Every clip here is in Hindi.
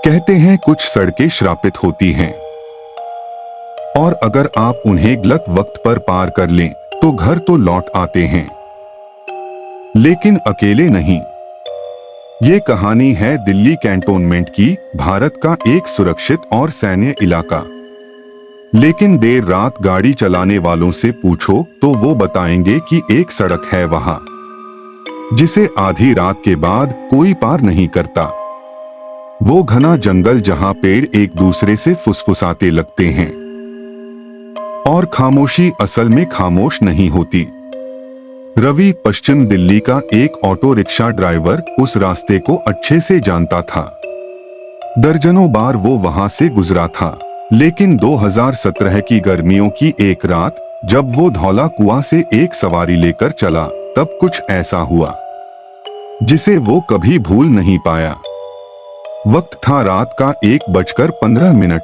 कहते हैं कुछ सड़कें श्रापित होती हैं और अगर आप उन्हें गलत वक्त पर पार कर लें तो घर तो लौट आते हैं, लेकिन अकेले नहीं। ये कहानी है दिल्ली कैंटोनमेंट की, भारत का एक सुरक्षित और सैन्य इलाका। लेकिन देर रात गाड़ी चलाने वालों से पूछो तो वो बताएंगे कि एक सड़क है वहां जिसे आधी रात के बाद कोई पार नहीं करता। वो घना जंगल जहां पेड़ एक दूसरे से फुसफुसाते लगते हैं और खामोशी असल में खामोश नहीं होती। रवि पश्चिम दिल्ली का एक ऑटो रिक्शा ड्राइवर उस रास्ते को अच्छे से जानता था। दर्जनों बार वो वहां से गुजरा था, लेकिन 2017 की गर्मियों की एक रात जब वो धौला कुआं से एक सवारी लेकर चला, तब कुछ ऐसा हुआ जिसे वो कभी भूल नहीं पाया। वक्त था रात का 1:15।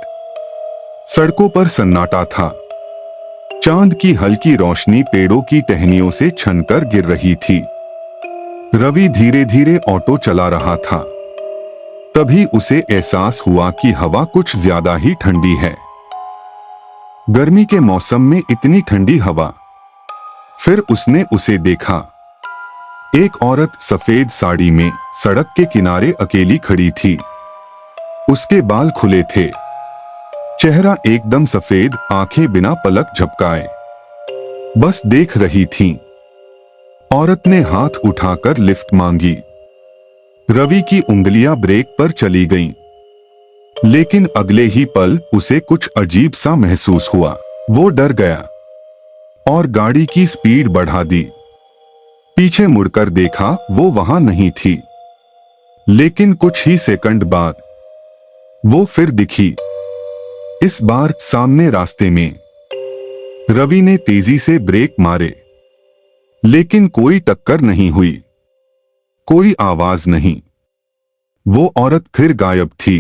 सड़कों पर सन्नाटा था। चांद की हल्की रोशनी पेड़ों की टहनियों से छनकर गिर रही थी। रवि धीरे धीरे ऑटो चला रहा था। तभी उसे एहसास हुआ कि हवा कुछ ज्यादा ही ठंडी है। गर्मी के मौसम में इतनी ठंडी हवा। फिर उसने उसे देखा। एक औरत सफेद साड़ी में सड़क के किनारे अकेली खड़ी थी। उसके बाल खुले थे, चेहरा एकदम सफेद, आंखें बिना पलक झपकाए बस देख रही थीं। औरत ने हाथ उठाकर लिफ्ट मांगी। रवि की उंगलियां ब्रेक पर चली गईं, लेकिन अगले ही पल उसे कुछ अजीब सा महसूस हुआ। वो डर गया और गाड़ी की स्पीड बढ़ा दी। पीछे मुड़कर देखा, वो वहां नहीं थी। लेकिन कुछ ही सेकंड बाद वो फिर दिखी, इस बार सामने रास्ते में। रवि ने तेजी से ब्रेक मारे, लेकिन कोई टक्कर नहीं हुई, कोई आवाज नहीं। वो औरत फिर गायब थी।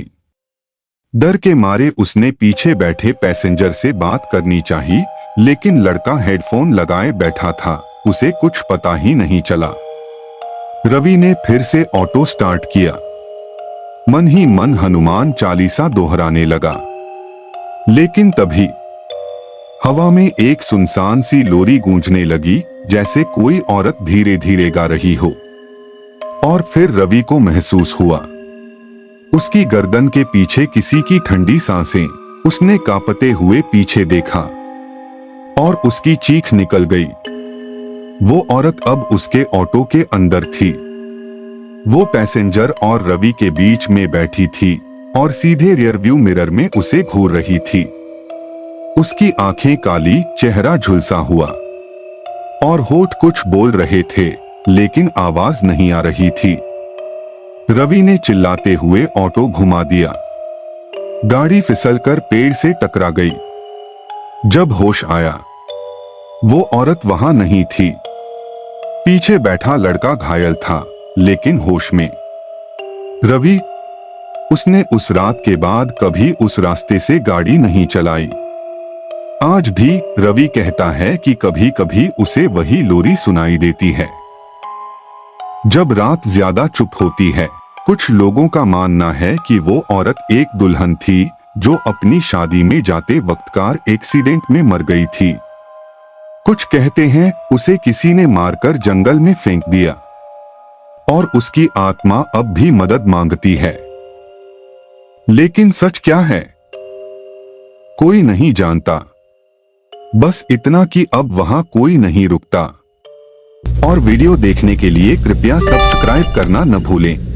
डर के मारे उसने पीछे बैठे पैसेंजर से बात करनी चाहिए, लेकिन लड़का हेडफोन लगाए बैठा था, उसे कुछ पता ही नहीं चला। रवि ने फिर से ऑटो स्टार्ट किया। मन ही मन हनुमान चालीसा दोहराने लगा। लेकिन तभी हवा में एक सुनसान सी लोरी गूंजने लगी, जैसे कोई औरत धीरे धीरे गा रही हो। और फिर रवि को महसूस हुआ, उसकी गर्दन के पीछे किसी की ठंडी सांसें। उसने कांपते हुए पीछे देखा और उसकी चीख निकल गई। वो औरत अब उसके ऑटो के अंदर थी। वो पैसेंजर और रवि के बीच में बैठी थी और सीधे रियरव्यू मिरर में उसे घूर रही थी। उसकी आंखें काली, चेहरा झुलसा हुआ और होठ कुछ बोल रहे थे, लेकिन आवाज नहीं आ रही थी। रवि ने चिल्लाते हुए ऑटो घुमा दिया। गाड़ी फिसलकर पेड़ से टकरा गई। जब होश आया, वो औरत वहां नहीं थी। पीछे बैठा लड़का घायल था, लेकिन होश में। रवि, उसने उस रात के बाद कभी उस रास्ते से गाड़ी नहीं चलाई। आज भी रवि कहता है कि कभी कभी उसे वही लोरी सुनाई देती है जब रात ज्यादा चुप होती है। कुछ लोगों का मानना है कि वो औरत एक दुल्हन थी जो अपनी शादी में जाते वक्त कार एक्सीडेंट में मर गई थी। कुछ कहते हैं उसे किसी ने मारकर जंगल में फेंक दिया और उसकी आत्मा अब भी मदद मांगती है। लेकिन सच क्या है, कोई नहीं जानता। बस इतना कि अब वहां कोई नहीं रुकता। और वीडियो देखने के लिए कृपया सब्सक्राइब करना न भूलें।